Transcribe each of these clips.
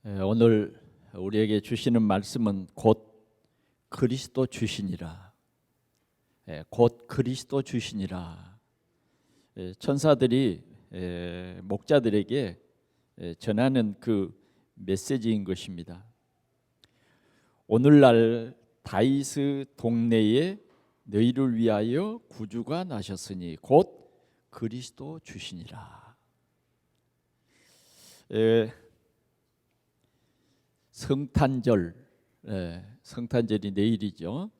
오늘 우리에게 주시는 말씀은 곧 그리스도 주시니라. 곧 그리스도 주시니라. 천사들이 목자들에게 전하는 그 메시지인 것입니다. 오늘날 다윗의 동네에 너희를 위하여 구주가 나셨으니 곧 그리스도 주시니라. 성탄절, 성탄절이 내일이죠.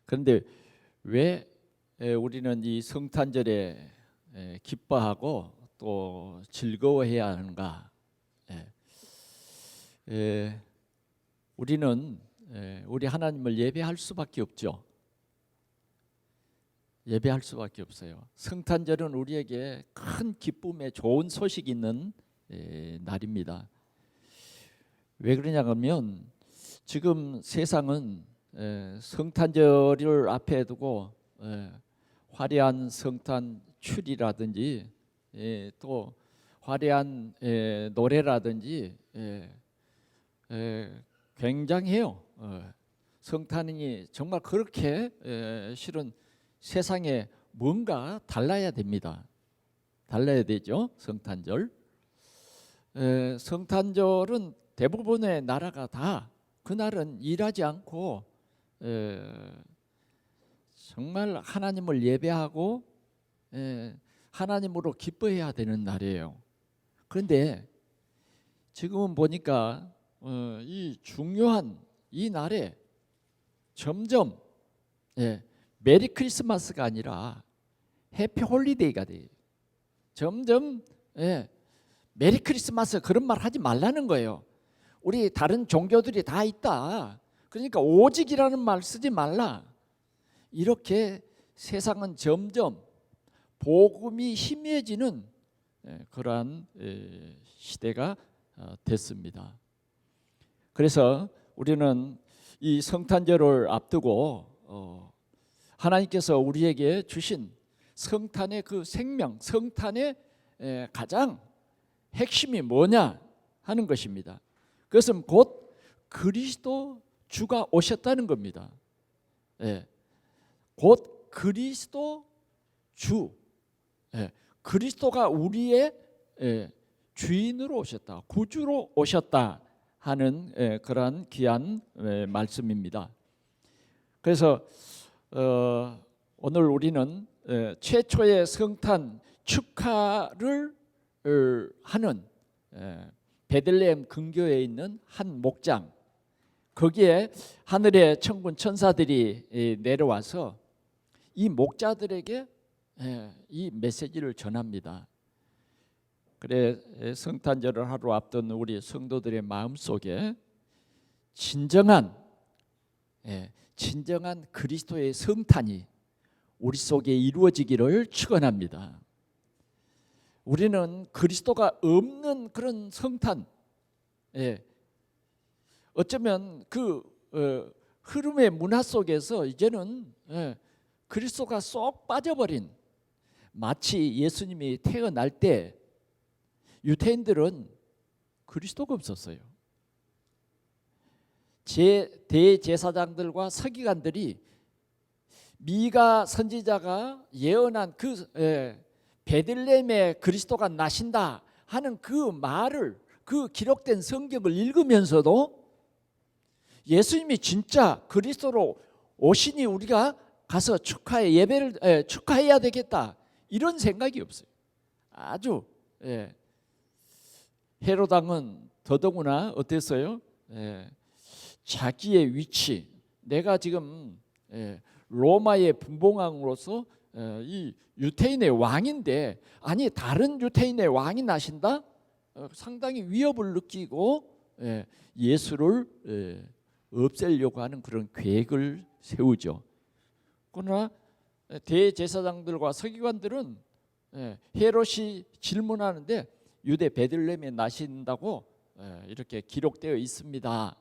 그런데 왜 우리는 이 성탄절에 기뻐하고 또 즐거워해야 하는가? 우리는 우리 하나님을 예배할 수밖에 없죠. 예배할 수밖에 없어요. 성탄절은 우리에게 큰 기쁨의 좋은 소식이 있는 날입니다. 왜 그러냐면 지금 세상은 성탄절을 앞에 두고 화려한 성탄출이라든지 또 화려한 노래라든지 굉장해요. 성탄이 정말 그렇게 실은 세상에 뭔가 달라야 됩니다. 달라야 되죠. 성탄절. 성탄절은 대부분의 나라가 다 그날은 일하지 않고 정말 하나님을 예배하고 하나님으로 기뻐해야 되는 날이에요. 그런데 지금은 보니까 이 중요한 이 날에 점점 메리 크리스마스가 아니라 해피 홀리데이가 돼요. 점점 메리 크리스마스 그런 말 하지 말라는 거예요. 우리 다른 종교들이 다 있다. 그러니까 오직이라는 말 쓰지 말라. 이렇게 세상은 점점 복음이 희미해지는 그러한 시대가 됐습니다. 그래서 우리는 이 성탄절을 앞두고 하나님께서 우리에게 주신 성탄의 그 생명, 성탄의 가장 핵심이 뭐냐 하는 것입니다. 그것은 곧 그리스도 주가 오셨다는 겁니다. 곧 그리스도 주, 그리스도가 우리의 주인으로 오셨다, 구주로 오셨다 하는 그러한 귀한 말씀입니다. 그래서 오늘 우리는 최초의 성탄 축하를 하는 베들레헴 근교에 있는 한 목장, 거기에 하늘의 천군 천사들이 내려와서 이 목자들에게 이 메시지를 전합니다. 그래 성탄절을 하루 앞둔 우리 성도들의 마음속에 진정한 그리스도의 성탄이 우리 속에 이루어지기를 축원합니다. 우리는 그리스도가 없는 그런 성탄, 어쩌면 그 흐름의 문화 속에서 이제는 그리스도가 쏙 빠져버린, 마치 예수님이 태어날 때 유대인들은 그리스도가 없었어요. 대제사장들과 서기관들이 미가 선지자가 예언한 그 베들레헴에 그리스도가 나신다 하는 그 말을, 그 기록된 성경을 읽으면서도 예수님이 진짜 그리스도로 오시니 우리가 가서 예배를 축하해야 되겠다, 이런 생각이 없어요. 아주 헤롯 왕은 더더구나 어땠어요? 자기의 위치, 내가 지금 로마의 분봉왕으로서 이 유태인의 왕인데, 아니 다른 유태인의 왕이 나신다? 상당히 위협을 느끼고 예수를 없애려고 하는 그런 계획을 세우죠. 그러나 대제사장들과 서기관들은 헤롯이 질문하는데 유대 베들레헴에 나신다고 이렇게 기록되어 있습니다.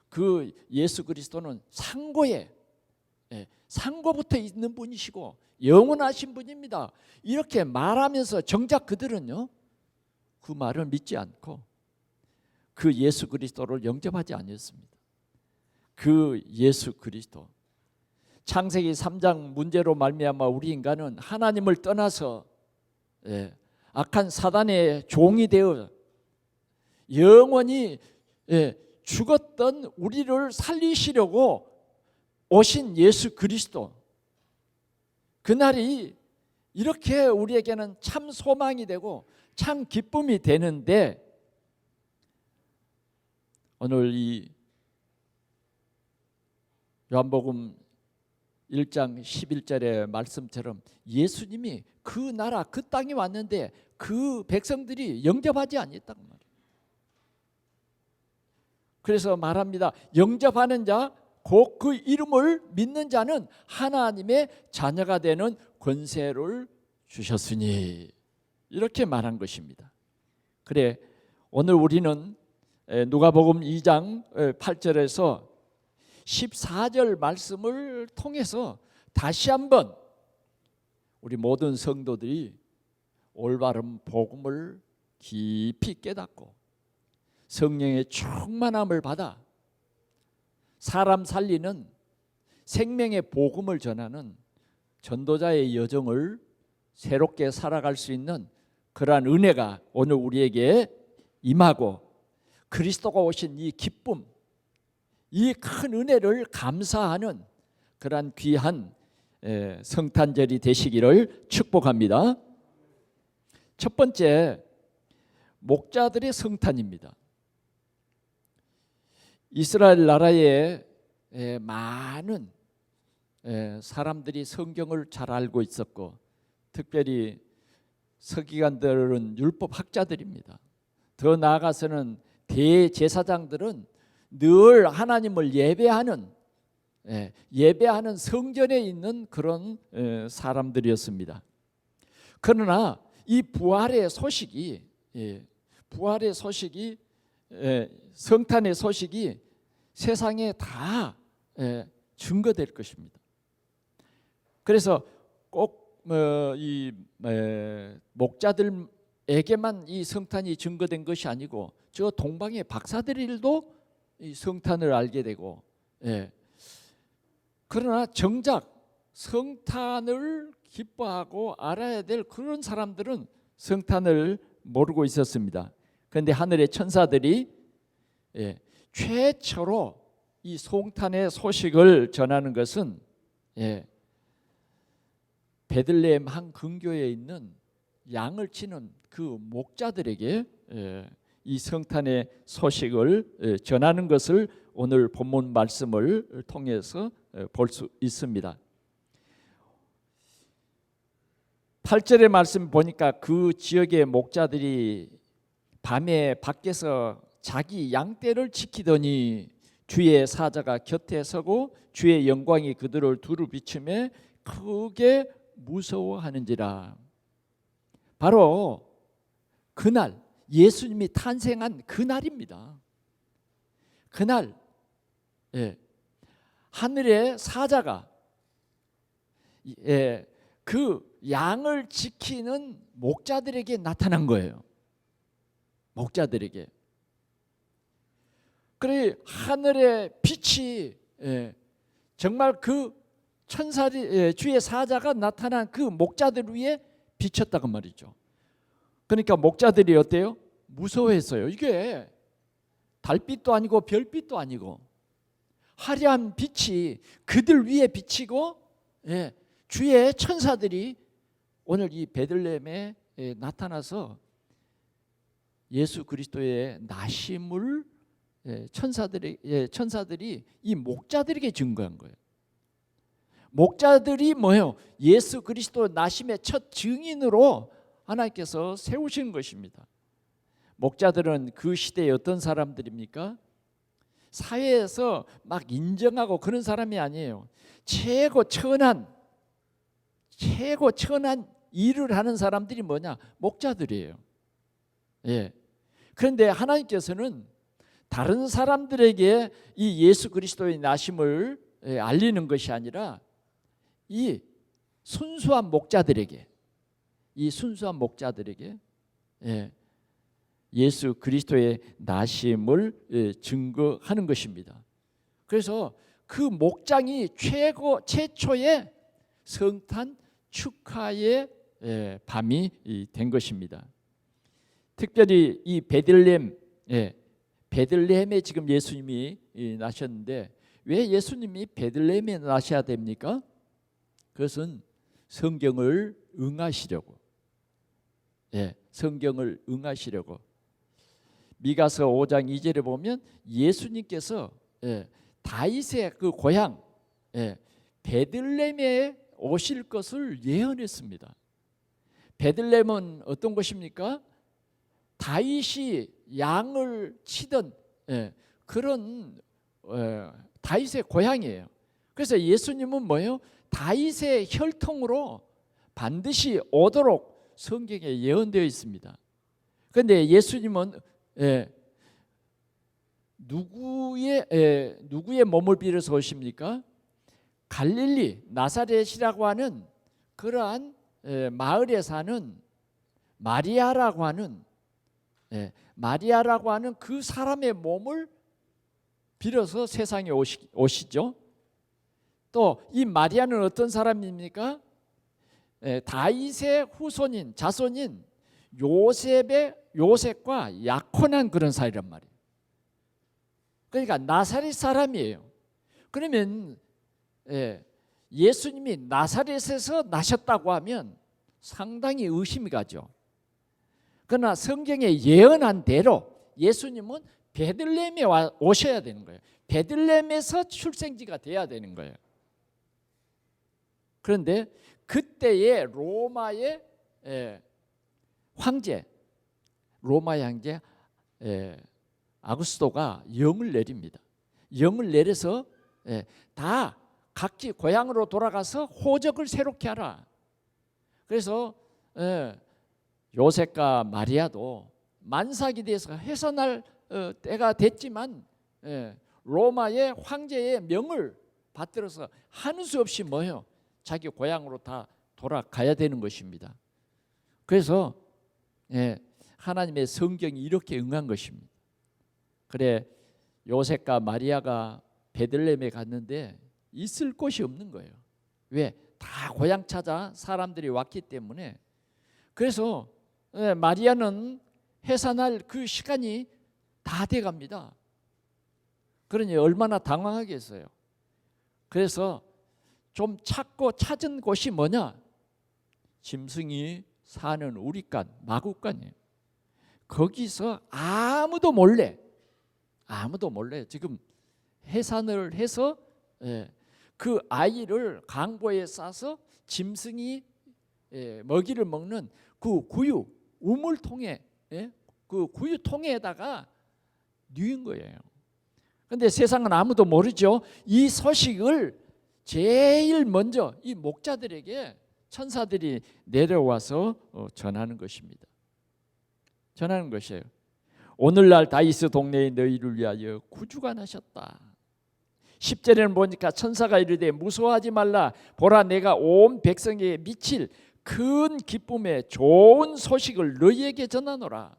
그 예수 그리스도는 상고부터 있는 분이시고 영원하신 분입니다. 이렇게 말하면서 정작 그들은요, 그 말을 믿지 않고 그 예수 그리스도를 영접하지 않았습니다. 그 예수 그리스도, 창세기 3장 문제로 말미암아 우리 인간은 하나님을 떠나서 악한 사단의 종이 되어 영원히 죽었던 우리를 살리시려고 오신 예수 그리스도, 그날이 이렇게 우리에게는 참 소망이 되고 참 기쁨이 되는데, 오늘 이 요한복음 1장 11절의 말씀처럼 예수님이 그 나라 그 땅에 왔는데 그 백성들이 영접하지 않았단 말이에요. 그래서 말합니다. 영접하는 자, 곧 그 이름을 믿는 자는 하나님의 자녀가 되는 권세를 주셨으니, 이렇게 말한 것입니다. 그래, 오늘 우리는 누가복음 2장 8절에서 14절 말씀을 통해서 다시 한번 우리 모든 성도들이 올바른 복음을 깊이 깨닫고 성령의 충만함을 받아 사람 살리는 생명의 복음을 전하는 전도자의 여정을 새롭게 살아갈 수 있는 그러한 은혜가 오늘 우리에게 임하고, 그리스도가 오신 이 기쁨, 이 큰 은혜를 감사하는 그러한 귀한 성탄절이 되시기를 축복합니다. 첫 번째, 목자들의 성탄입니다. 이스라엘 나라에 많은 사람들이 성경을 잘 알고 있었고, 특별히 서기관들은 율법 학자들입니다. 더 나아가서는 대제사장들은 늘 하나님을 예배하는 성전에 있는 그런 사람들이었습니다. 그러나 이 부활의 소식이 성탄의 소식이 세상에 다 증거될 것입니다. 그래서 꼭 이 목자들에게만 이 성탄이 증거된 것이 아니고 저 동방의 박사들도 이 성탄을 알게 되고, 그러나 정작 성탄을 기뻐하고 알아야 될 그런 사람들은 성탄을 모르고 있었습니다. 그런데 하늘의 천사들이 최초로 이 성탄의 소식을 전하는 것은 베들레헴 한 근교에 있는 양을 치는 그 목자들에게 이 성탄의 소식을 전하는 것을 오늘 본문 말씀을 통해서 볼 수 있습니다. 8절의 말씀 보니까 그 지역의 목자들이 밤에 밖에서 자기 양떼를 지키더니 주의 사자가 곁에 서고 주의 영광이 그들을 두루 비추며 크게 무서워하는지라. 바로 그날, 예수님이 탄생한 그날입니다. 그날 하늘의 사자가 그 양을 지키는 목자들에게 나타난 거예요. 목자들에게. 그래, 하늘의 빛이 정말 그 천사리 주의 사자가 나타난 그 목자들 위에 비쳤다고 말이죠. 그러니까 목자들이 어때요? 무서워했어요. 이게 달빛도 아니고 별빛도 아니고 화려한 빛이 그들 위에 비치고, 주의 천사들이 오늘 이 베들레헴에 나타나서 예수 그리스도의 나심을 천사들이 이 목자들에게 증거한 거예요. 목자들이 뭐예요? 예수 그리스도 나심의 첫 증인으로 하나님께서 세우신 것입니다. 목자들은 그 시대에 어떤 사람들입니까? 사회에서 막 인정하고 그런 사람이 아니에요. 최고 천한 일을 하는 사람들이 뭐냐? 목자들이에요. 그런데 하나님께서는 다른 사람들에게 이 예수 그리스도의 나심을 알리는 것이 아니라 이 순수한 목자들에게 예수 그리스도의 나심을 증거하는 것입니다. 그래서 그 목장이 최초의 성탄 축하의 밤이 된 것입니다. 특별히 이 베들레헴에 지금 예수님이 나셨는데 왜 예수님이 베들레헴에 나셔야 됩니까? 그것은 성경을 응하시려고. 성경을 응하시려고. 미가서 5장 2절에 보면 예수님께서 다윗의 그 고향 베들레헴에 오실 것을 예언했습니다. 베들레헴은 어떤 곳입니까? 다윗이 양을 치던 그런 다윗의 고향이에요. 그래서 예수님은 뭐예요? 다윗의 혈통으로 반드시 오도록 성경에 예언되어 있습니다. 그런데 예수님은 누구의 몸을 빌어서 오십니까? 갈릴리 나사렛이라고 하는 그러한 마을에 사는 마리아라고 하는 그 사람의 몸을 빌어서 세상에 오시죠. 또 이 마리아는 어떤 사람입니까? 다윗의 후손인 자손인 요셉과 약혼한 그런 사이란 말이에요. 그러니까 나사렛 사람이에요. 그러면 예수님이 나사렛에서 나셨다고 하면 상당히 의심이 가죠. 그러나 성경에 예언한 대로 예수님은 베들레헴에 오셔야 되는 거예요. 베들레헴에서 출생지가 돼야 되는 거예요. 그런데 그때의 로마의 황제 아구스토가 영을 내립니다. 영을 내려서 다 각지 고향으로 돌아가서 호적을 새롭게 하라. 그래서 요셉과 마리아도 만삭이 돼서 해산할 때가 됐지만 로마의 황제의 명을 받들어서 하는 수 없이 뭐예요? 자기 고향으로 다 돌아가야 되는 것입니다. 그래서 하나님의 성경이 이렇게 응한 것입니다. 그래 요셉과 마리아가 베들레헴에 갔는데 있을 곳이 없는 거예요. 왜? 다 고향 찾아 사람들이 왔기 때문에. 그래서 마리아는 해산할 그 시간이 다 돼갑니다. 그러니 얼마나 당황하겠어요. 그래서 좀 찾은 곳이 뭐냐? 짐승이 사는 우리간 마구간이에요. 거기서 아무도 몰래 지금 해산을 해서 그 아이를 강보에 싸서 짐승이 먹이를 먹는 그 구유 우물통에 그 구유통에다가 뉘은 거예요. 그런데 세상은 아무도 모르죠. 이 소식을 제일 먼저 이 목자들에게 천사들이 내려와서 전하는 것입니다. 전하는 것이에요. 오늘날 다윗의 동네에 너희를 위하여 구주가 나셨다. 10절에는 보니까 천사가 이르되 무서워하지 말라. 보라 내가 온 백성에게 미칠 큰 기쁨의 좋은 소식을 너희에게 전하노라.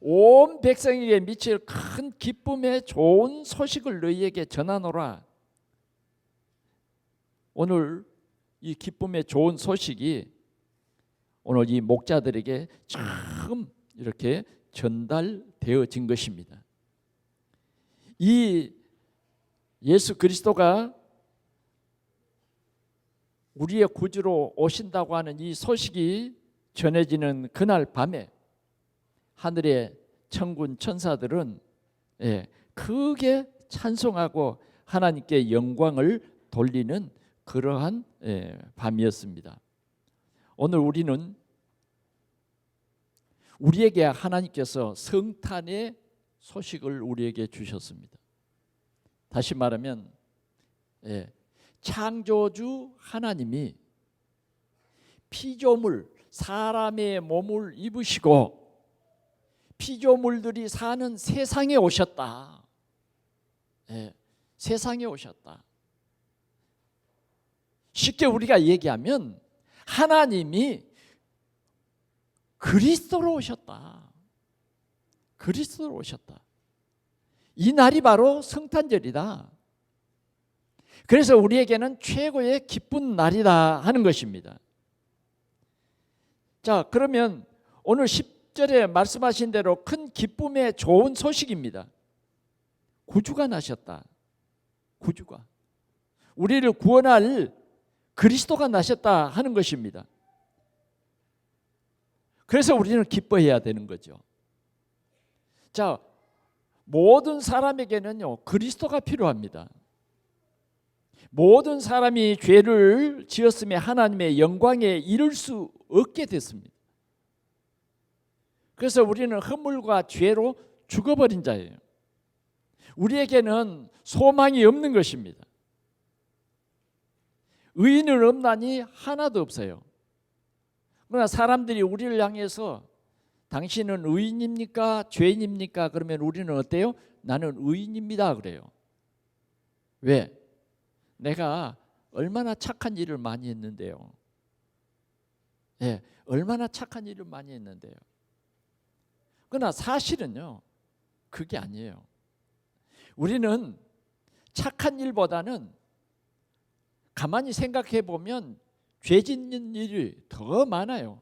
온 백성에게 미칠 큰 기쁨의 좋은 소식을 너희에게 전하노라. 오늘 이 기쁨의 좋은 소식이 오늘 이 목자들에게 처음 이렇게 전달되어진 것입니다. 이 예수 그리스도가 우리의 구주로 오신다고 하는 이 소식이 전해지는 그날 밤에 하늘의 천군 천사들은 크게 찬송하고 하나님께 영광을 돌리는 그러한 밤이었습니다. 오늘 우리는 우리에게 하나님께서 성탄의 소식을 우리에게 주셨습니다. 다시 말하면 창조주 하나님이 피조물 사람의 몸을 입으시고 피조물들이 사는 세상에 오셨다. 세상에 오셨다. 쉽게 우리가 얘기하면 하나님이 그리스도로 오셨다. 그리스도로 오셨다. 이 날이 바로 성탄절이다. 그래서 우리에게는 최고의 기쁜 날이다 하는 것입니다. 자, 그러면 오늘 10절에 말씀하신 대로 큰 기쁨의 좋은 소식입니다. 구주가 나셨다. 구주가. 우리를 구원할 그리스도가 나셨다 하는 것입니다. 그래서 우리는 기뻐해야 되는 거죠. 자, 모든 사람에게는요, 그리스도가 필요합니다. 모든 사람이 죄를 지었음에 하나님의 영광에 이를 수 없게 됐습니다. 그래서 우리는 허물과 죄로 죽어버린 자예요. 우리에게는 소망이 없는 것입니다. 의인은 없나니 하나도 없어요. 그러나 사람들이 우리를 향해서 당신은 의인입니까? 죄인입니까? 그러면 우리는 어때요? 나는 의인입니다 그래요. 왜? 내가 얼마나 착한 일을 많이 했는데요. 네, 얼마나 착한 일을 많이 했는데요. 그러나 사실은요, 그게 아니에요. 우리는 착한 일보다는 가만히 생각해 보면 죄 짓는 일이 더 많아요.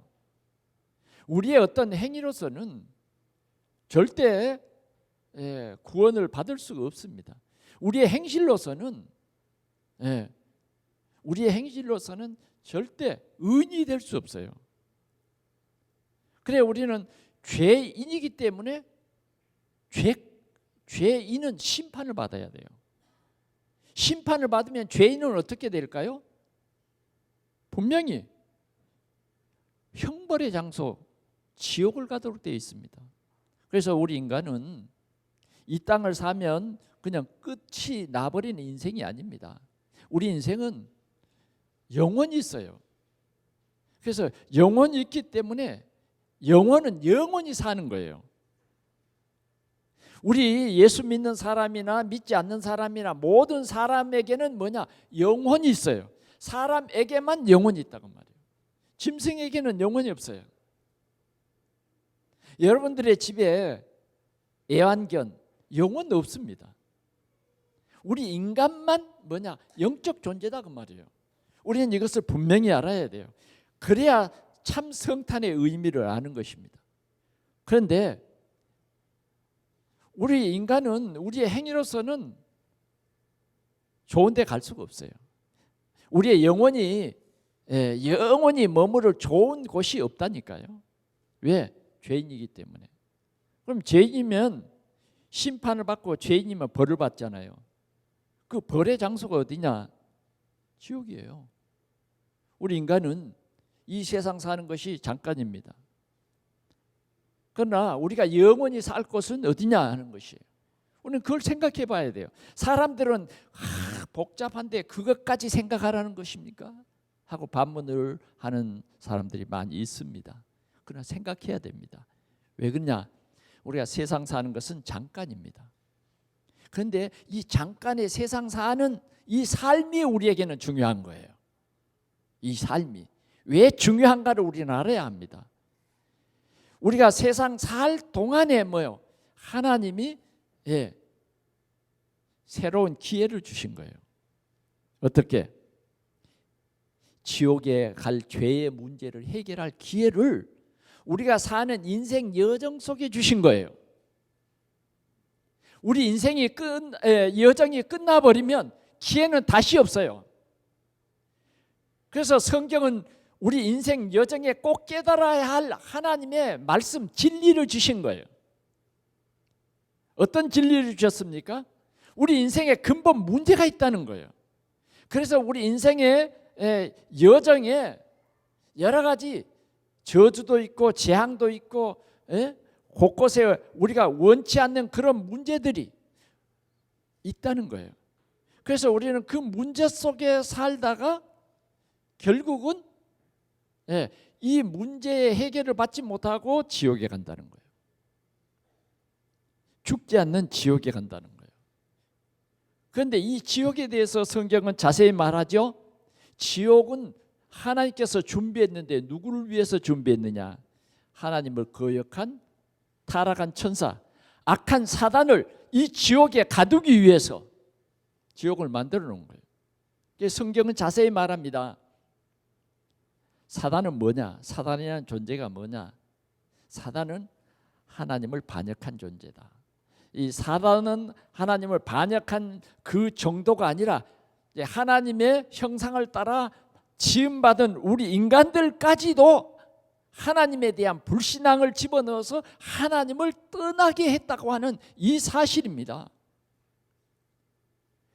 우리의 어떤 행위로서는 절대 구원을 받을 수가 없습니다. 우리의 행실로서는 절대 의인이 될 수 없어요. 그래, 우리는 죄인이기 때문에 죄인은 심판을 받아야 돼요. 심판을 받으면 죄인은 어떻게 될까요? 분명히 형벌의 장소, 지옥을 가도록 되어 있습니다. 그래서 우리 인간은 이 땅을 사면 그냥 끝이 나버리는 인생이 아닙니다. 우리 인생은 영원히 있어요. 그래서 영원히 있기 때문에 영원은 영원히 사는 거예요. 우리 예수 믿는 사람이나 믿지 않는 사람이나 모든 사람에게는 뭐냐? 영혼이 있어요. 사람에게만 영혼이 있다고 말이에요. 짐승에게는 영혼이 없어요. 여러분들의 집에 애완견, 영혼 없습니다. 우리 인간만 뭐냐? 영적 존재다 그 말이에요. 우리는 이것을 분명히 알아야 돼요. 그래야 참 성탄의 의미를 아는 것입니다. 그런데 우리 인간은 우리의 행위로서는 좋은 데 갈 수가 없어요. 우리의 영혼이 머무를 좋은 곳이 없다니까요. 왜? 죄인이기 때문에. 그럼 죄인이면 심판을 받고 죄인이면 벌을 받잖아요. 그 벌의 장소가 어디냐? 지옥이에요. 우리 인간은 이 세상 사는 것이 잠깐입니다. 그러나 우리가 영원히 살 곳은 어디냐 하는 것이에요. 우리는 그걸 생각해 봐야 돼요. 사람들은 복잡한데 그것까지 생각하라는 것입니까? 하고 반문을 하는 사람들이 많이 있습니다. 그러나 생각해야 됩니다. 왜 그러냐? 우리가 세상 사는 것은 잠깐입니다. 그런데 이 잠깐의 세상 사는 이 삶이 우리에게는 중요한 거예요. 이 삶이 왜 중요한가를 우리는 알아야 합니다. 우리가 세상 살 동안에 뭐요? 하나님이 새로운 기회를 주신 거예요. 어떻게? 지옥에 갈 죄의 문제를 해결할 기회를 우리가 사는 인생 여정 속에 주신 거예요. 우리 인생이 여정이 끝나버리면 기회는 다시 없어요. 그래서 성경은 우리 인생 여정에 꼭 깨달아야 할 하나님의 말씀, 진리를 주신 거예요. 어떤 진리를 주셨습니까? 우리 인생에 근본 문제가 있다는 거예요. 그래서 우리 인생의 여정에 여러 가지 저주도 있고 재앙도 있고 곳곳에 우리가 원치 않는 그런 문제들이 있다는 거예요. 그래서 우리는 그 문제 속에 살다가 결국은 이 문제의 해결을 받지 못하고 지옥에 간다는 거예요. 죽지 않는 지옥에 간다는 거예요. 그런데 이 지옥에 대해서 성경은 자세히 말하죠. 지옥은 하나님께서 준비했는데 누구를 위해서 준비했느냐? 하나님을 거역한 타락한 천사, 악한 사단을 이 지옥에 가두기 위해서 지옥을 만들어 놓은 거예요. 성경은 자세히 말합니다. 사단은 뭐냐? 사단이라는 존재가 뭐냐? 사단은 하나님을 반역한 존재다. 이 사단은 하나님을 반역한 그 정도가 아니라 하나님의 형상을 따라 지음받은 우리 인간들까지도 하나님에 대한 불신앙을 집어넣어서 하나님을 떠나게 했다고 하는 이 사실입니다.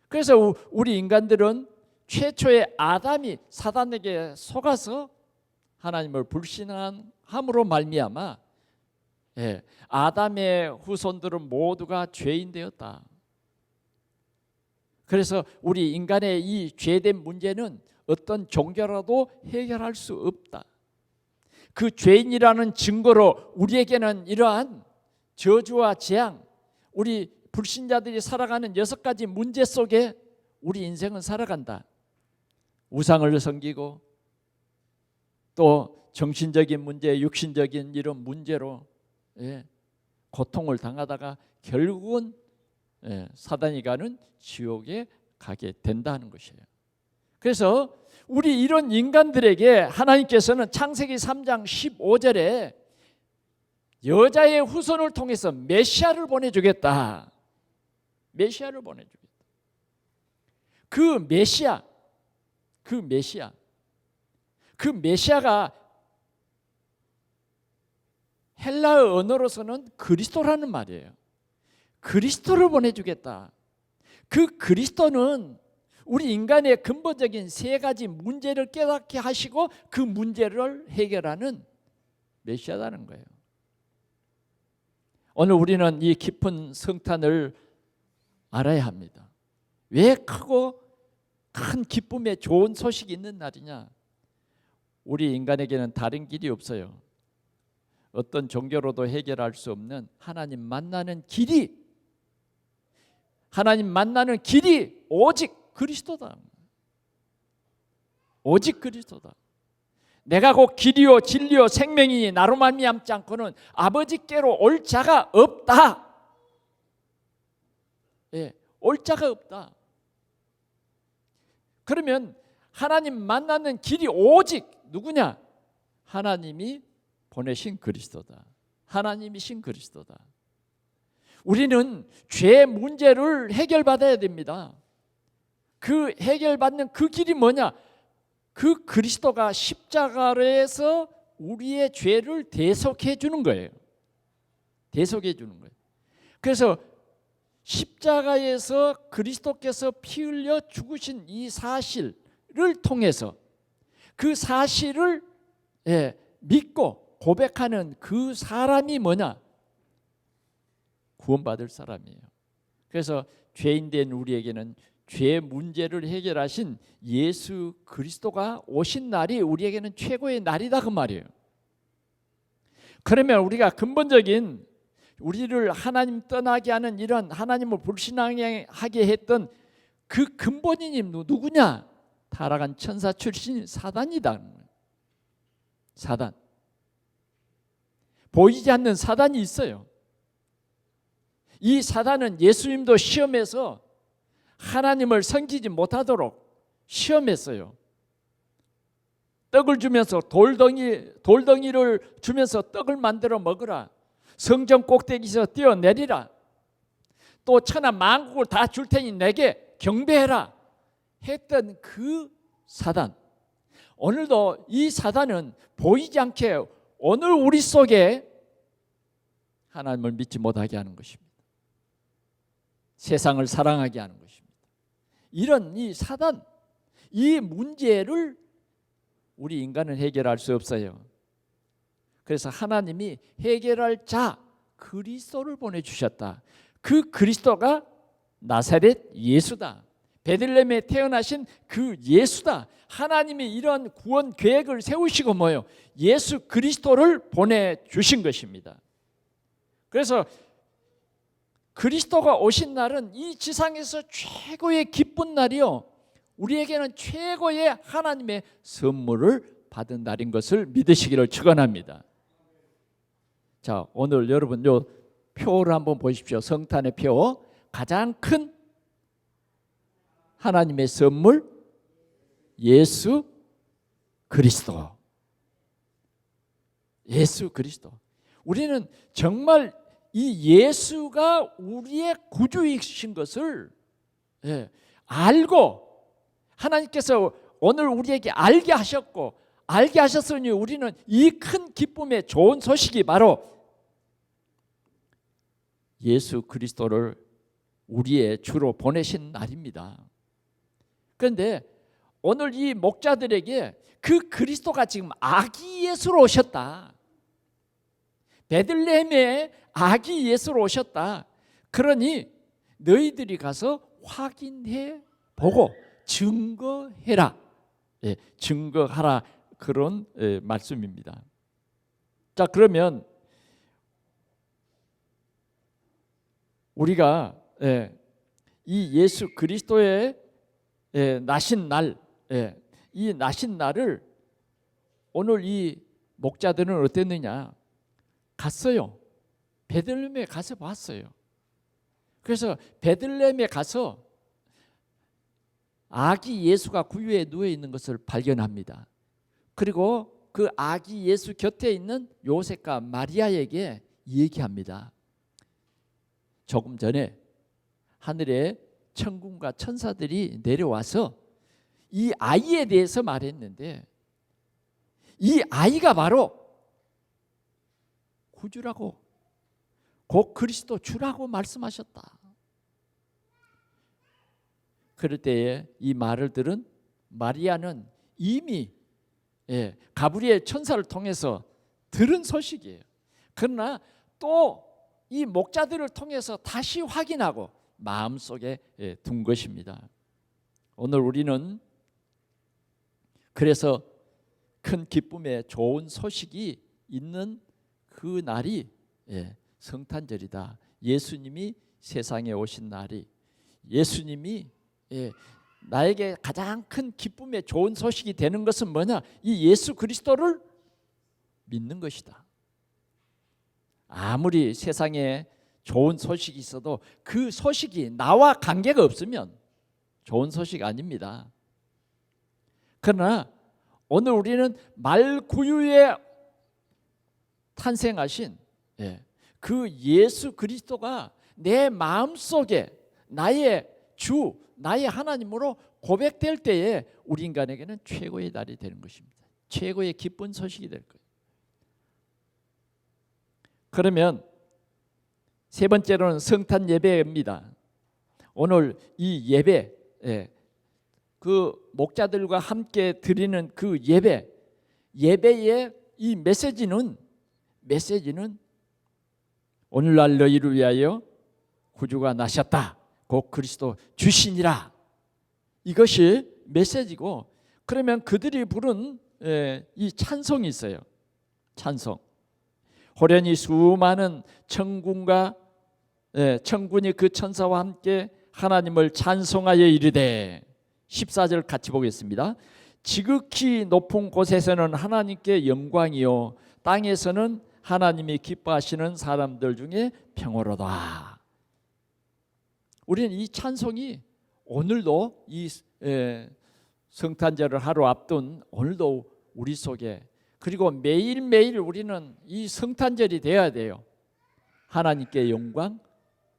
그래서 우리 인간들은 최초의 아담이 사단에게 속아서 하나님을 불신함으로 말미암아 아담의 후손들은 모두가 죄인 되었다. 그래서 우리 인간의 이 죄된 문제는 어떤 종교라도 해결할 수 없다. 그 죄인이라는 증거로 우리에게는 이러한 저주와 재앙, 우리 불신자들이 살아가는 6가지 문제 속에 우리 인생은 살아간다. 우상을 섬기고 또 정신적인 문제, 육신적인 이런 문제로 고통을 당하다가 결국은 사단이 가는 지옥에 가게 된다는 것이에요. 그래서 우리 이런 인간들에게 하나님께서는 창세기 3장 15절에 여자의 후손을 통해서 메시아를 보내주겠다. 메시아를 보내주겠다. 그 메시아가 헬라어 언어로서는 그리스도라는 말이에요. 그리스도를 보내주겠다. 그 그리스도는 우리 인간의 근본적인 3가지 문제를 깨닫게 하시고 그 문제를 해결하는 메시아라는 거예요. 오늘 우리는 이 깊은 성탄을 알아야 합니다. 왜 크고 큰 기쁨의 좋은 소식이 있는 날이냐? 우리 인간에게는 다른 길이 없어요. 어떤 종교로도 해결할 수 없는 하나님 만나는 길이, 하나님 만나는 길이 오직 그리스도다. 오직 그리스도다. 내가 곧 길이요 진리요 생명이니 나로 말미암지 않고는 아버지께로 올 자가 없다. 올 자가 없다. 그러면 하나님 만나는 길이 오직 누구냐? 하나님이 보내신 그리스도다. 하나님이신 그리스도다. 우리는 죄 문제를 해결받아야 됩니다. 그 해결받는 그 길이 뭐냐? 그 그리스도가 십자가에서 우리의 죄를 대속해 주는 거예요. 대속해 주는 거예요. 그래서 십자가에서 그리스도께서 피 흘려 죽으신 이 사실을 통해서 그 사실을 믿고 고백하는 그 사람이 뭐냐? 구원받을 사람이에요. 그래서 죄인된 우리에게는 죄 문제를 해결하신 예수 그리스도가 오신 날이 우리에게는 최고의 날이다 그 말이에요. 그러면 우리가 근본적인 우리를 하나님 떠나게 하는 이런 하나님을 불신하게 했던 그 근본인이 누구냐? 타락한 천사 출신 사단이다. 사단. 보이지 않는 사단이 있어요. 이 사단은 예수님도 시험해서 하나님을 섬기지 못하도록 시험했어요. 떡을 주면서 돌덩이를 주면서 떡을 만들어 먹으라. 성전 꼭대기에서 뛰어내리라. 또 천하 만국을 다 줄 테니 내게 경배해라 했던 그 사단. 오늘도 이 사단은 보이지 않게 오늘 우리 속에 하나님을 믿지 못하게 하는 것입니다. 세상을 사랑하게 하는 것입니다. 이런 이 사단, 이 문제를 우리 인간은 해결할 수 없어요. 그래서 하나님이 해결할 자 그리스도를 보내주셨다. 그 그리스도가 나사렛 예수다. 베들레헴에 태어나신 그 예수다. 하나님이 이런 구원 계획을 세우시고 뭐요? 예수 그리스도를 보내주신 것입니다. 그래서 그리스도가 오신 날은 이 지상에서 최고의 기쁜 날이요, 우리에게는 최고의 하나님의 선물을 받은 날인 것을 믿으시기를 축원합니다. 자, 오늘 여러분 요 표를 한번 보십시오. 성탄의 표. 가장 큰 하나님의 선물 예수 그리스도. 예수 그리스도. 우리는 정말 이 예수가 우리의 구주이신 것을 알고 하나님께서 오늘 우리에게 알게 하셨고 알게 하셨으니 우리는 이 큰 기쁨의 좋은 소식이 바로 예수 그리스도를 우리의 주로 보내신 날입니다. 그런데 오늘 이 목자들에게 그 그리스도가 지금 아기 예수로 오셨다. 베들레헴에 아기 예수로 오셨다. 그러니 너희들이 가서 확인해 보고 증거해라. 증거하라. 그런 말씀입니다. 자, 그러면 우리가 이 예수 그리스도의 나신 날, 이 나신 날을 오늘 이 목자들은 어땠느냐? 갔어요. 베들레헴에 가서 봤어요. 그래서 베들레헴에 가서 아기 예수가 구유에 누워 있는 것을 발견합니다. 그리고 그 아기 예수 곁에 있는 요셉과 마리아에게 얘기합니다. 조금 전에 하늘에 천군과 천사들이 내려와서 이 아이에 대해서 말했는데 이 아이가 바로 구주라고, 곧 그리스도 주라고 말씀하셨다. 그럴 때에 이 말을 들은 마리아는 이미 가브리엘 천사를 통해서 들은 소식이에요. 그러나 또 이 목자들을 통해서 다시 확인하고 마음속에 둔 것입니다. 오늘 우리는 그래서 큰 기쁨의 좋은 소식이 있는 그 날이 성탄절이다. 예수님이 세상에 오신 날이, 예수님이 나에게 가장 큰 기쁨의 좋은 소식이 되는 것은 뭐냐? 이 예수 그리스도를 믿는 것이다. 아무리 세상에 좋은 소식이 있어도 그 소식이 나와 관계가 없으면 좋은 소식 아닙니다. 그러나 오늘 우리는 말구유에 탄생하신 그 예수 그리스도가 내 마음속에 나의 주, 나의 하나님으로 고백될 때에 우리 인간에게는 최고의 날이 되는 것입니다. 최고의 기쁜 소식이 될 거예요. 그러면 세 번째로는 성탄 예배입니다. 오늘 이 예배, 그 목자들과 함께 드리는 그 예배의 이 메시지는 오늘날 너희를 위하여 구주가 나셨다. 곧 그리스도 주시니라. 이것이 메시지고, 그러면 그들이 부른 이 찬송이 있어요. 찬송. 호련히 수많은 천군과 천군이 그 천사와 함께 하나님을 찬송하여 이르되, 14절 같이 보겠습니다. 지극히 높은 곳에서는 하나님께 영광이요 땅에서는 하나님이 기뻐하시는 사람들 중에 평화로다. 우리는 이 찬송이 오늘도 이 성탄절을 하루 앞둔 오늘도 우리 속에, 그리고 매일매일 우리는 이 성탄절이 되어야 돼요. 하나님께 영광,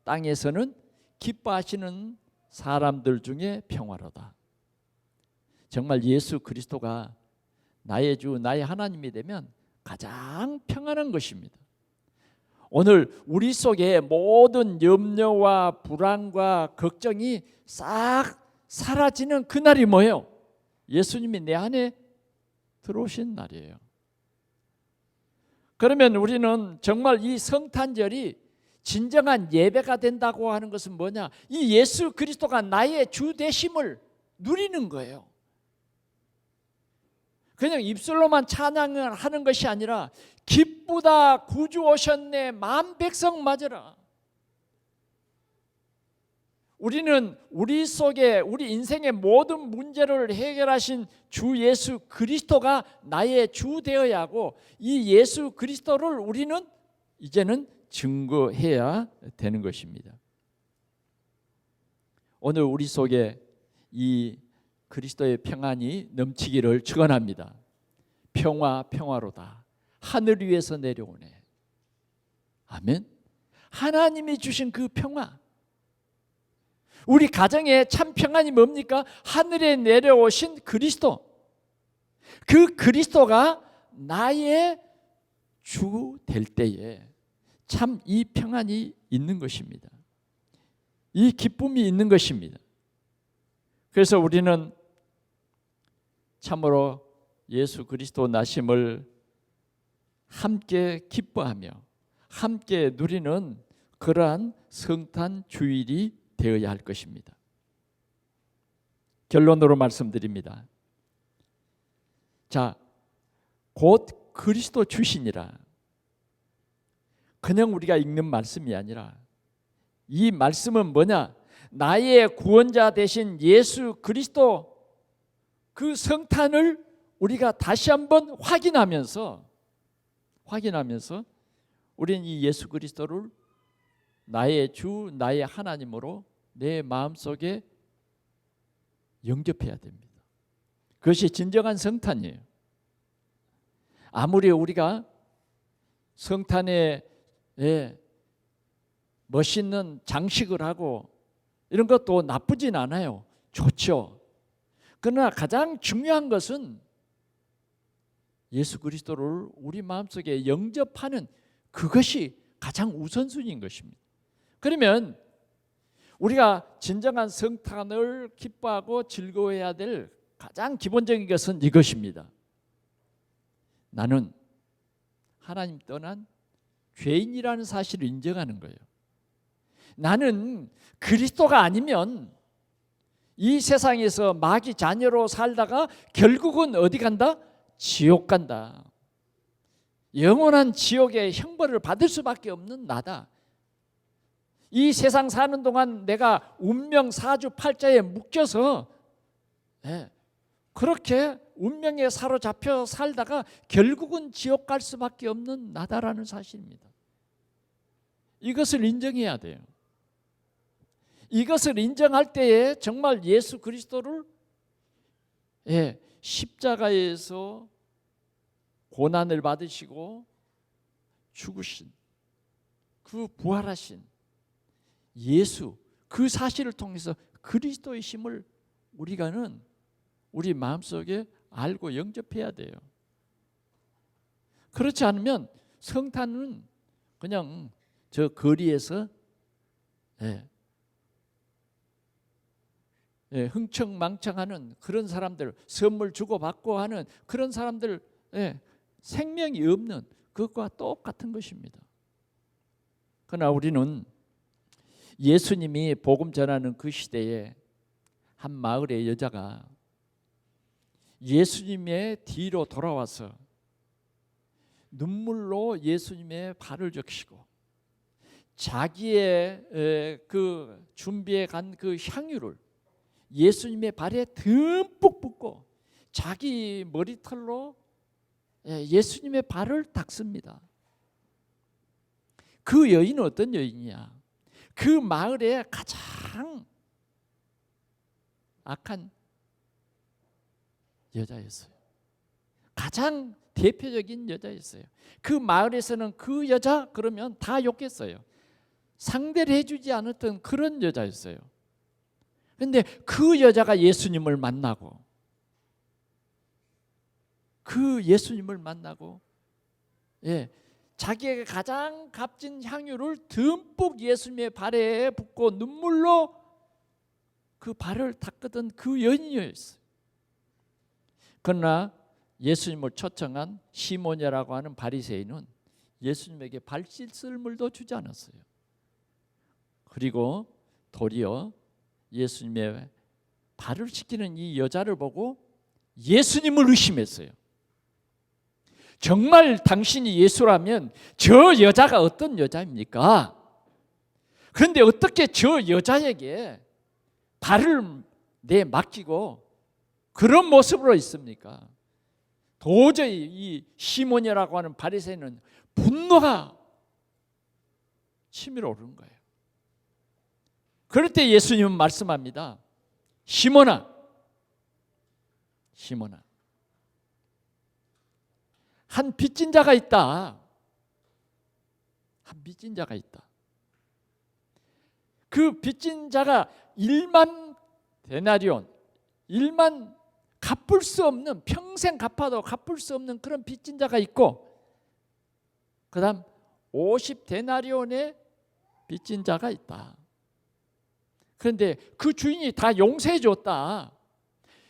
땅에서는 기뻐하시는 사람들 중에 평화로다. 정말 예수 그리스도가 나의 주, 나의 하나님이 되면 가장 평안한 것입니다. 오늘 우리 속에 모든 염려와 불안과 걱정이 싹 사라지는 그날이 뭐예요? 예수님이 내 안에 들어오신 날이에요. 그러면 우리는 정말 이 성탄절이 진정한 예배가 된다고 하는 것은 뭐냐? 이 예수 그리스도가 나의 주 되심을 누리는 거예요. 그냥 입술로만 찬양을 하는 것이 아니라 기쁘다 구주 오셨네 만 백성 맞으라. 우리는 우리 속에 우리 인생의 모든 문제를 해결하신 주 예수 그리스도가 나의 주 되어야 하고, 이 예수 그리스도를 우리는 이제는 증거해야 되는 것입니다. 오늘 우리 속에 이 그리스도의 평안이 넘치기를 축원합니다. 평화 평화로다. 하늘 위에서 내려오네. 아멘. 하나님이 주신 그 평화. 우리 가정의 참 평안이 뭡니까? 하늘에 내려오신 그리스도. 그 그리스도가 나의 주 될 때에 참 이 평안이 있는 것입니다. 이 기쁨이 있는 것입니다. 그래서 우리는 참으로 예수 그리스도 나심을 함께 기뻐하며 함께 누리는 그러한 성탄 주일이 되어야 할 것입니다. 결론으로 말씀드립니다. 자, 곧 그리스도 주시니라. 그냥 우리가 읽는 말씀이 아니라 이 말씀은 뭐냐? 나의 구원자 되신 예수 그리스도 그 성탄을 우리가 다시 한번 확인하면서 우리는 이 예수 그리스도를 나의 주, 나의 하나님으로 내 마음속에 영접해야 됩니다. 그것이 진정한 성탄이에요. 아무리 우리가 성탄에 멋있는 장식을 하고 이런 것도 나쁘진 않아요. 좋죠. 그러나 가장 중요한 것은 예수 그리스도를 우리 마음속에 영접하는 그것이 가장 우선순위인 것입니다. 그러면 우리가 진정한 성탄을 기뻐하고 즐거워해야 될 가장 기본적인 것은 이것입니다. 나는 하나님 떠난 죄인이라는 사실을 인정하는 거예요. 나는 그리스도가 아니면 이 세상에서 마귀 자녀로 살다가 결국은 어디 간다? 지옥 간다. 영원한 지옥의 형벌을 받을 수밖에 없는 나다. 이 세상 사는 동안 내가 운명 사주팔자에 묶여서 그렇게 운명에 사로잡혀 살다가 결국은 지옥 갈 수밖에 없는 나다라는 사실입니다. 이것을 인정해야 돼요. 이것을 인정할 때에 정말 예수 그리스도를 십자가에서 고난을 받으시고 죽으신 그 부활하신 예수 그 사실을 통해서 그리스도의 힘을 우리가는 우리 마음속에 알고 영접해야 돼요. 그렇지 않으면 성탄은 그냥 저 거리에서 흥청망청하는 그런 사람들, 선물 주고받고 하는 그런 사람들, 생명이 없는 그것과 똑같은 것입니다. 그러나 우리는 예수님이 복음 전하는 그 시대에 한 마을의 여자가 예수님의 뒤로 돌아와서 눈물로 예수님의 발을 적시고 자기의 그 준비해 간 그 향유를 예수님의 발에 듬뿍 붓고 자기 머리털로 예수님의 발을 닦습니다. 그 여인은 어떤 여인이야? 그 마을의 가장 악한 여자였어요. 가장 대표적인 여자였어요. 그 마을에서는 그 여자 그러면 다 욕했어요. 상대를 해주지 않았던 그런 여자였어요. 그런데 그 여자가 예수님을 만나고 자기에게 가장 값진 향유를 듬뿍 예수님의 발에 붓고 눈물로 그 발을 닦았던 그 여인이었어요. 그러나 예수님을 초청한 시몬이라고 하는 바리새인은 예수님에게 발 씻을 물도 주지 않았어요. 그리고 도리어 예수님의 발을 씻기는 이 여자를 보고 예수님을 의심했어요. 정말 당신이 예수라면 저 여자가 어떤 여자입니까? 그런데 어떻게 저 여자에게 발을 맡기고 그런 모습으로 있습니까? 도저히 이 시몬이라고 하는 바리새인은 분노가 치밀어 오르는 거예요. 그럴 때 예수님은 말씀합니다. 시몬아, 시몬아, 한 빚진 자가 있다. 한 빚진 자가 있다. 그 빚진 자가 1만 데나리온, 1만 갚을 수 없는, 평생 갚아도 갚을 수 없는 그런 빚진 자가 있고, 그 다음 50데나리온의 빚진 자가 있다. 그런데 그 주인이 다 용서해 줬다.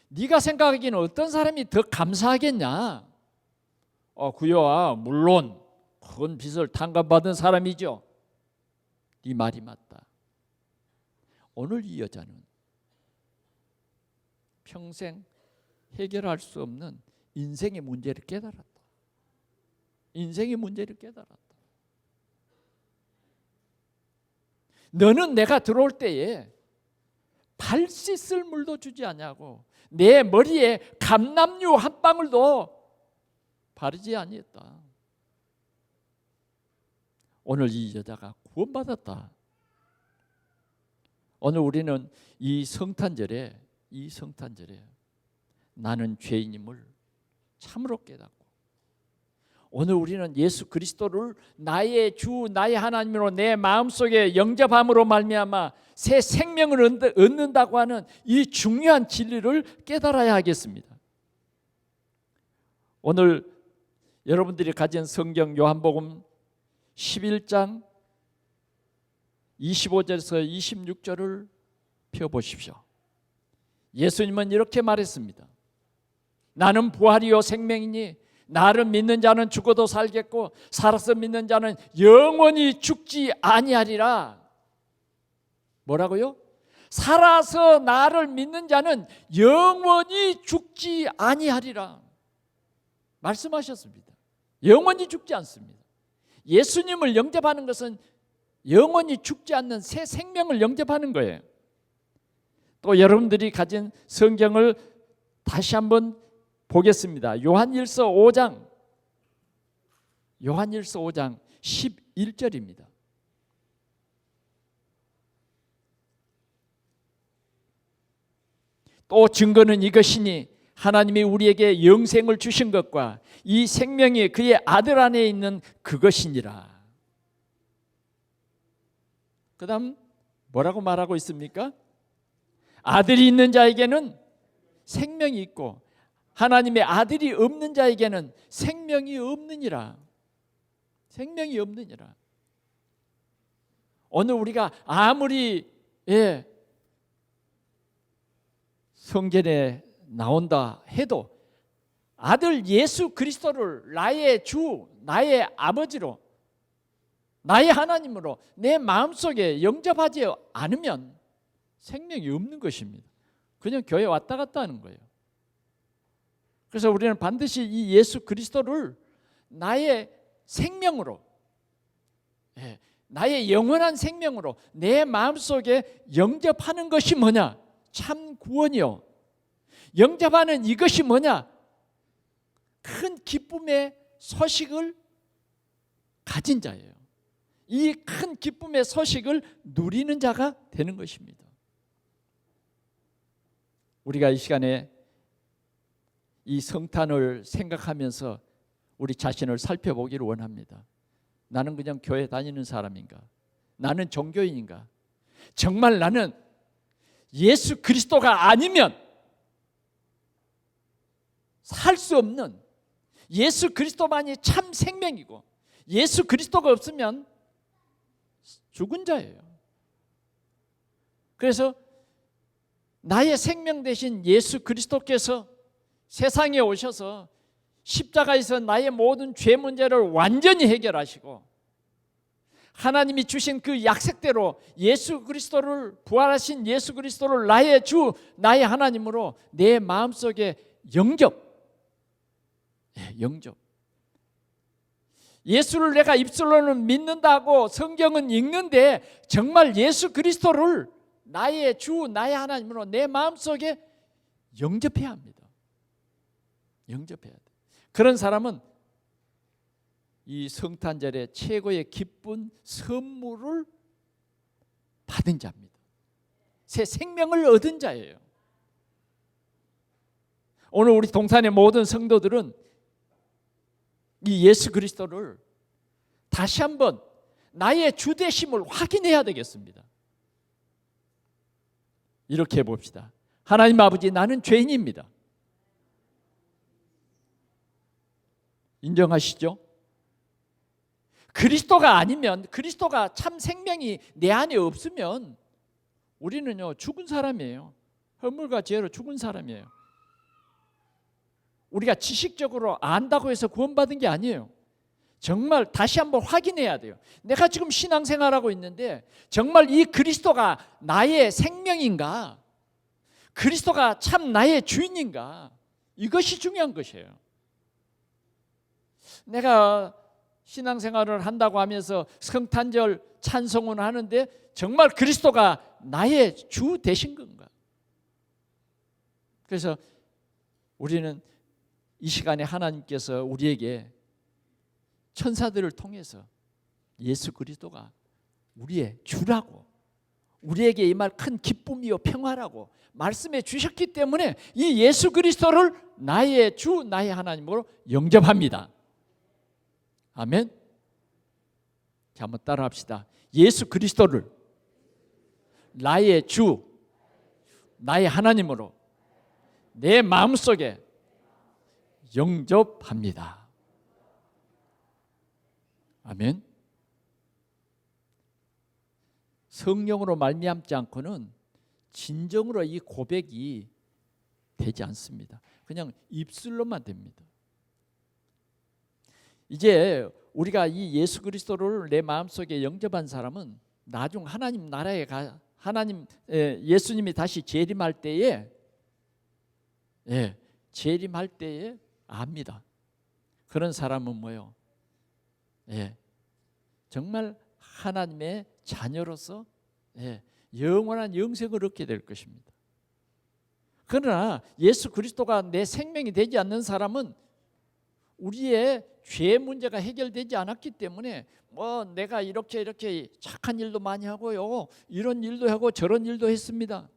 네가 생각하기에는 어떤 사람이 더 감사하겠냐? 그야 물론 큰 빚을 탕감받은 사람이죠. 네 말이 맞다. 오늘 이 여자는 평생 해결할 수 없는 인생의 문제를 깨달았다. 인생의 문제를 깨달았다. 너는 내가 들어올 때에 발 씻을 물도 주지 않냐고, 내 머리에 감람유 한 방울도 바르지 아니했다. 오늘 이 여자가 구원받았다. 오늘 우리는 이 성탄절에 나는 죄인임을 참으로 깨닫고, 오늘 우리는 예수 그리스도를 나의 주, 나의 하나님으로 내 마음속에 영접함으로 말미암아 새 생명을 얻는다고 하는 이 중요한 진리를 깨달아야 하겠습니다. 오늘 여러분들이 가진 성경 요한복음 11장 25절에서 26절을 펴보십시오. 예수님은 이렇게 말했습니다. 나는 부활이요 생명이니 나를 믿는 자는 죽어도 살겠고 살아서 믿는 자는 영원히 죽지 아니하리라. 뭐라고요? 살아서 나를 믿는 자는 영원히 죽지 아니하리라 말씀하셨습니다. 영원히 죽지 않습니다. 예수님을 영접하는 것은 영원히 죽지 않는 새 생명을 영접하는 거예요. 또 여러분들이 가진 성경을 다시 한번 보겠습니다. 요한일서 5장 11절입니다. 또 증거는 이것이니 하나님이 우리에게 영생을 주신 것과 이 생명이 그의 아들 안에 있는 그것이니라. 그 다음 뭐라고 말하고 있습니까? 아들이 있는 자에게는 생명이 있고 하나님의 아들이 없는 자에게는 생명이 없느니라. 생명이 없느니라. 오늘 우리가 아무리 성전에 나온다 해도 아들 예수 그리스도를 나의 주, 나의 아버지로, 나의 하나님으로 내 마음속에 영접하지 않으면 생명이 없는 것입니다. 그냥 교회 왔다 갔다 하는 거예요. 그래서 우리는 반드시 이 예수 그리스도를 나의 생명으로, 나의 영원한 생명으로 내 마음속에 영접하는 것이 뭐냐? 참 구원이요. 영접하는 이것이 뭐냐? 큰 기쁨의 소식을 가진 자예요. 이 큰 기쁨의 소식을 누리는 자가 되는 것입니다. 우리가 이 시간에 이 성탄을 생각하면서 우리 자신을 살펴보기를 원합니다. 나는 그냥 교회 다니는 사람인가? 나는 종교인인가? 정말 나는 예수 그리스도가 아니면 살 수 없는, 예수 그리스도만이 참 생명이고 예수 그리스도가 없으면 죽은 자예요. 그래서 나의 생명 대신 예수 그리스도께서 세상에 오셔서 십자가에서 나의 모든 죄 문제를 완전히 해결하시고 하나님이 주신 그 약속대로 예수 그리스도를, 부활하신 예수 그리스도를 나의 주, 나의 하나님으로 내 마음속에 영접. 예수를 내가 입술로는 믿는다고 성경은 읽는데 정말 예수 그리스도를 나의 주, 나의 하나님으로 내 마음속에 영접해야 합니다. 영접해야 돼. 그런 사람은 이 성탄절의 최고의 기쁜 선물을 받은 자입니다. 새 생명을 얻은 자예요. 오늘 우리 동산의 모든 성도들은 이 예수 그리스도를 다시 한번 나의 주 되심을 확인해야 되겠습니다. 이렇게 해봅시다. 하나님 아버지, 나는 죄인입니다. 인정하시죠? 그리스도가 아니면, 그리스도가 참 생명이 내 안에 없으면 우리는요 죽은 사람이에요. 허물과 죄로 죽은 사람이에요. 우리가 지식적으로 안다고 해서 구원받은 게 아니에요. 정말 다시 한번 확인해야 돼요. 내가 지금 신앙생활하고 있는데 정말 이 그리스도가 나의 생명인가? 그리스도가 참 나의 주인인가? 이것이 중요한 것이에요. 내가 신앙생활을 한다고 하면서 성탄절 찬송을 하는데 정말 그리스도가 나의 주 되신 건가? 그래서 우리는 이 시간에 하나님께서 우리에게 천사들을 통해서 예수 그리스도가 우리의 주라고, 우리에게 이 말 큰 기쁨이요 평화라고 말씀해 주셨기 때문에 이 예수 그리스도를 나의 주, 나의 하나님으로 영접합니다. 아멘. 자, 한번 따라합시다. 예수 그리스도를 나의 주, 나의 하나님으로 내 마음속에 영접합니다. 아멘. 성령으로 말미암지 않고는 진정으로 이 고백이 되지 않습니다. 그냥 입술로만 됩니다. 이제 우리가 이 예수 그리스도를 내 마음속에 영접한 사람은 나중 하나님 나라에 예수님이 다시 재림할 때에 재림할 때에 압니다. 그런 사람은 뭐예요? 정말 하나님의 자녀로서 영원한 영생을 얻게 될 것입니다. 그러나 예수 그리스도가 내 생명이 되지 않는 사람은 우리의 죄 문제가 해결되지 않았기 때문에 내가 이렇게 착한 일도 많이 하고요, 이런 일도 하고 저런 일도 했습니다.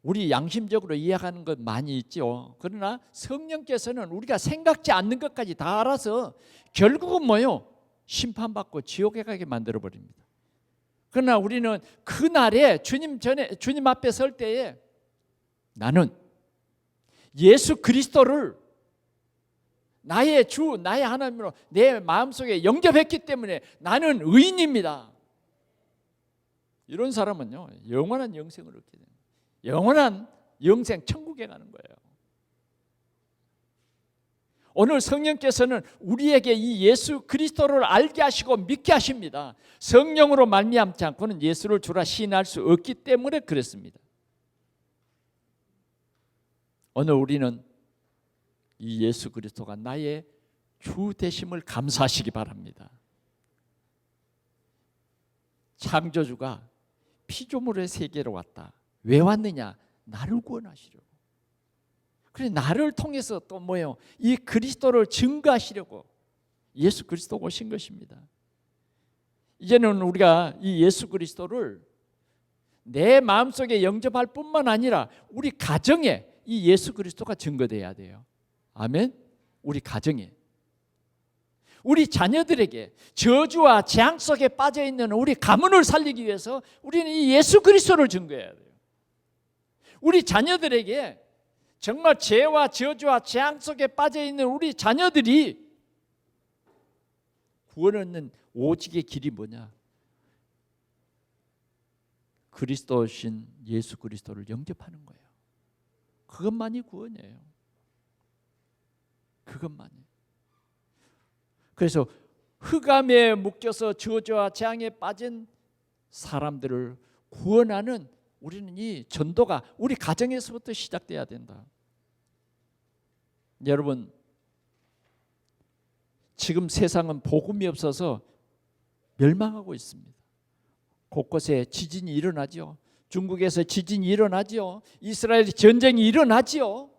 우리 양심적으로 이해하는 것 많이 있죠. 그러나 성령께서는 우리가 생각지 않는 것까지 다 알아서 결국은 뭐요? 심판받고 지옥에 가게 만들어 버립니다. 그러나 우리는 그날에 주님 앞에 설 때에 나는 예수 그리스도를 나의 주, 나의 하나님으로 내 마음속에 영접했기 때문에 나는 의인입니다. 이런 사람은요 영원한 영생을 얻게 됩니다. 영원한 영생 천국에 가는 거예요. 오늘 성령께서는 우리에게 이 예수 그리스도를 알게 하시고 믿게 하십니다. 성령으로 말미암지 않고는 예수를 주라 시인할 수 없기 때문에 그렇습니다. 오늘 우리는 이 예수 그리스도가 나의 주 되심을 감사하시기 바랍니다. 창조주가 피조물의 세계로 왔다. 왜 왔느냐? 나를 구원하시려고. 그래, 나를 통해서 또 뭐예요? 이 그리스도를 증거하시려고 예수 그리스도가 오신 것입니다. 이제는 우리가 이 예수 그리스도를 내 마음속에 영접할 뿐만 아니라 우리 가정에 이 예수 그리스도가 증거돼야 돼요. 아멘. 우리 가정에, 우리 자녀들에게, 저주와 재앙 속에 빠져 있는 우리 가문을 살리기 위해서 우리는 이 예수 그리스도를 증거해야 돼요. 우리 자녀들에게 정말 죄와 저주와 재앙 속에 빠져 있는 우리 자녀들이 구원 얻는 오직의 길이 뭐냐? 그리스도신 예수 그리스도를 영접하는 거예요. 그것만이 구원이에요. 그것만이. 그래서 흑암에 묶여서 저주와 재앙에 빠진 사람들을 구원하는 우리는 이 전도가 우리 가정에서부터 시작돼야 된다. 여러분, 지금 세상은 복음이 없어서 멸망하고 있습니다. 곳곳에 지진이 일어나죠. 중국에서 지진이 일어나죠. 이스라엘의 전쟁이 일어나죠.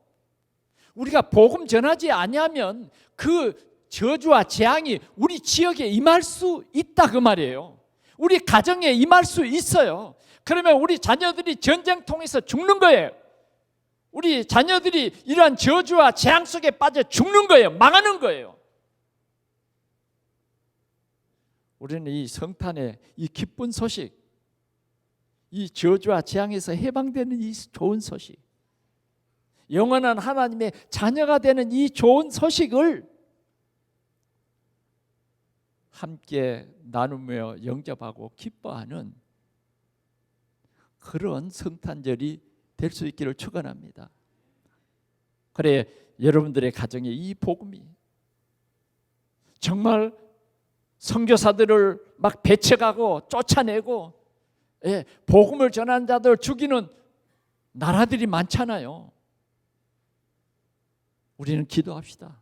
우리가 복음 전하지 아니하면 그 저주와 재앙이 우리 지역에 임할 수 있다 그 말이에요. 우리 가정에 임할 수 있어요. 그러면 우리 자녀들이 전쟁통에서 죽는 거예요. 우리 자녀들이 이러한 저주와 재앙 속에 빠져 죽는 거예요. 망하는 거예요. 우리는 이 성탄의 이 기쁜 소식, 이 저주와 재앙에서 해방되는 이 좋은 소식, 영원한 하나님의 자녀가 되는 이 좋은 소식을 함께 나누며 영접하고 기뻐하는 그런 성탄절이 될 수 있기를 축원합니다. 그래, 여러분들의 가정에 이 복음이 정말 선교사들을 막 배척하고 쫓아내고 복음을 전하는 자들 죽이는 나라들이 많잖아요. 우리는 기도합시다.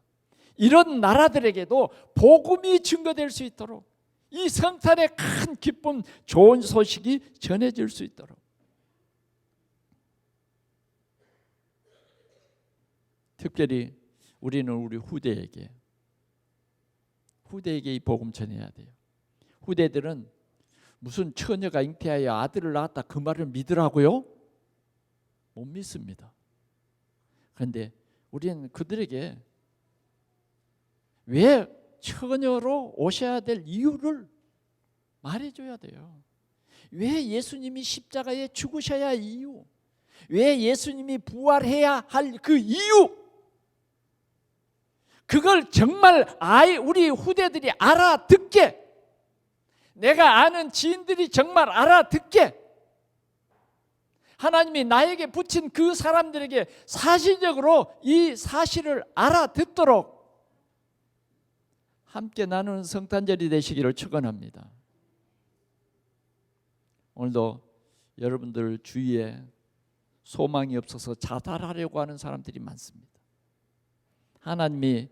이런 나라들에게도 복음이 증거될 수 있도록, 이 성탄의 큰 기쁨, 좋은 소식이 전해질 수 있도록. 특별히 우리는 우리 후대에게 이 복음 전해야 돼요. 후대들은 무슨 처녀가 잉태하여 아들을 낳았다 그 말을 믿으라고요? 못 믿습니다. 그런데 우리는 그들에게 왜 처녀로 오셔야 될 이유를 말해줘야 돼요. 왜 예수님이 십자가에 죽으셔야 할 이유, 왜 예수님이 부활해야 할 그 이유, 그걸 정말 우리 후대들이 알아듣게, 내가 아는 지인들이 정말 알아듣게, 하나님이 나에게 붙인 그 사람들에게 사실적으로 이 사실을 알아듣도록 함께 나누는 성탄절이 되시기를 축원합니다. 오늘도 여러분들 주위에 소망이 없어서 자살하려고 하는 사람들이 많습니다. 하나님이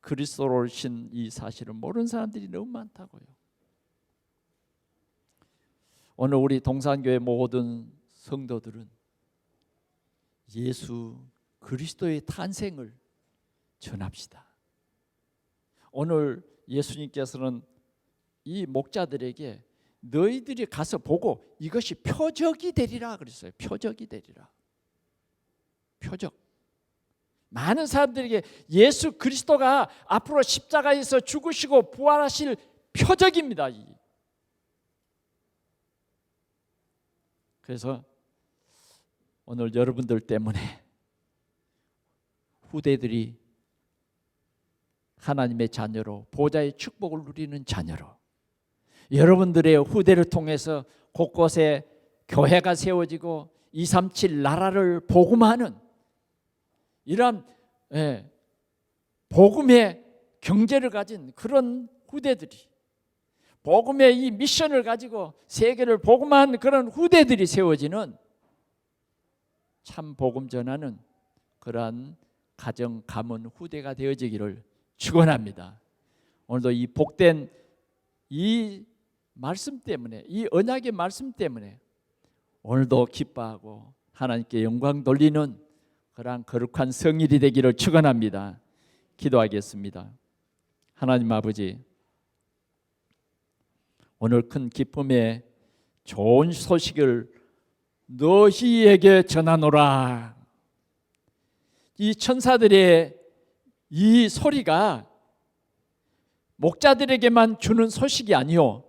그리스도로 오신 이 사실을 모르는 사람들이 너무 많다고요. 오늘 우리 동산교회 모든 성도들은 예수 그리스도의 탄생을 전합시다. 오늘 예수님께서는 이 목자들에게 너희들이 가서 보고 이것이 표적이 되리라 그랬어요. 표적이 되리라. 표적. 많은 사람들에게 예수 그리스도가 앞으로 십자가에서 죽으시고 부활하실 표적입니다. 그래서 오늘 여러분들 때문에 후대들이 하나님의 자녀로, 보좌의 축복을 누리는 자녀로, 여러분들의 후대를 통해서 곳곳에 교회가 세워지고 237 나라를 복음하는 이러한 복음의 경제를 가진 그런 후대들이, 복음의 이 미션을 가지고 세계를 복음한 그런 후대들이 세워지는 참 복음 전하는 그러한 가정, 가문, 후대가 되어지기를 축원합니다. 오늘도 이 복된 이 말씀 때문에, 이 언약의 말씀 때문에 오늘도 기뻐하고 하나님께 영광 돌리는 그러한 거룩한 성일이 되기를 축원합니다. 기도하겠습니다. 하나님 아버지, 오늘 큰 기쁨의 좋은 소식을 너희에게 전하노라. 이 천사들의 이 소리가 목자들에게만 주는 소식이 아니요,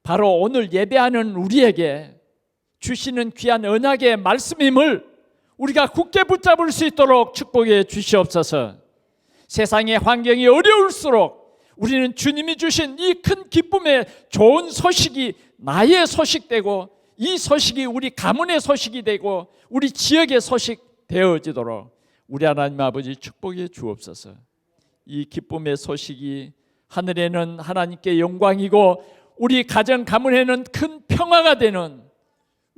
바로 오늘 예배하는 우리에게 주시는 귀한 언약의 말씀임을 우리가 굳게 붙잡을 수 있도록 축복해 주시옵소서. 세상의 환경이 어려울수록 우리는 주님이 주신 이 큰 기쁨의 좋은 소식이 나의 소식되고, 이 소식이 우리 가문의 소식이 되고 우리 지역의 소식 되어지도록 우리 하나님 아버지 축복해 주옵소서. 이 기쁨의 소식이 하늘에는 하나님께 영광이고 우리 가정 가문에는 큰 평화가 되는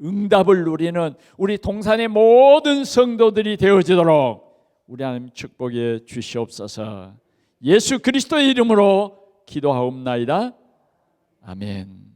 응답을 누리는 우리 동산의 모든 성도들이 되어지도록 우리 하나님 축복해 주시옵소서. 예수 그리스도의 이름으로 기도하옵나이다. 아멘.